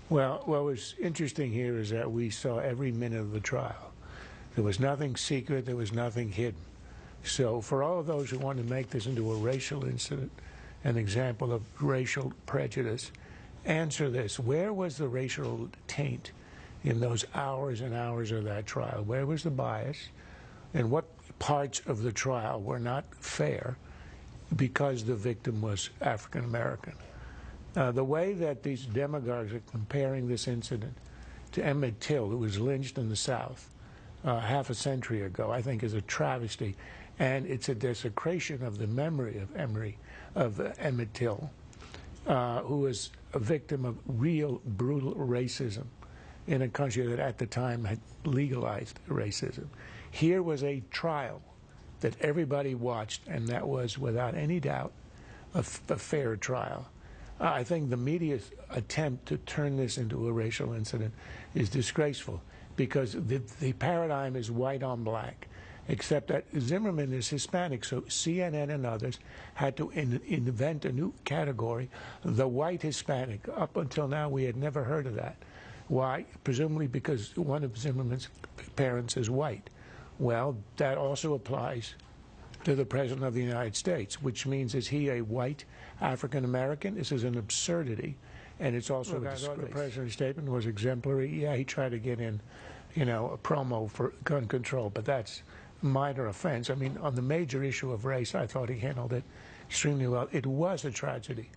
Well, what was interesting here is that we saw every minute of the trial. There was nothing secret, there was nothing hidden. So for all of those who want to make this into a racial incident, an example of racial prejudice, answer this. Where was the racial taint in those hours and hours of that trial? Where was the bias? And what parts of the trial were not fair because the victim was African American? The way that these demagogues are comparing this incident to Emmett Till, who was lynched in the South half a century ago, I think is a travesty. And it's a desecration of the memory of Emmett Till, who was a victim of real brutal racism in a country that at the time had legalized racism. Here was a trial that everybody watched, and that was, without any doubt, a fair trial. I think the media's attempt to turn this into a racial incident is disgraceful because the paradigm is white on black, except that Zimmerman is Hispanic, so CNN and others had to invent a new category, the white Hispanic. Up until now, we had never heard of that. Why? Presumably because one of Zimmerman's parents is white. Well, that also applies to the President of the United States, which means, is he a white African-American? This is an absurdity, and it's also a disgrace. I thought the President's statement was exemplary. Yeah, he tried to get in, a promo for gun control, but that's minor offense. I mean, on the major issue of race, I thought he handled it extremely well. It was a tragedy.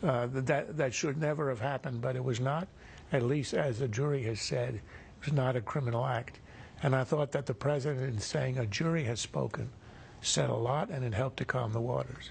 That should never have happened, but it was not, at least as the jury has said, it was not a criminal act. And I thought that the President, in saying a jury has spoken, said a lot, and it helped to calm the waters.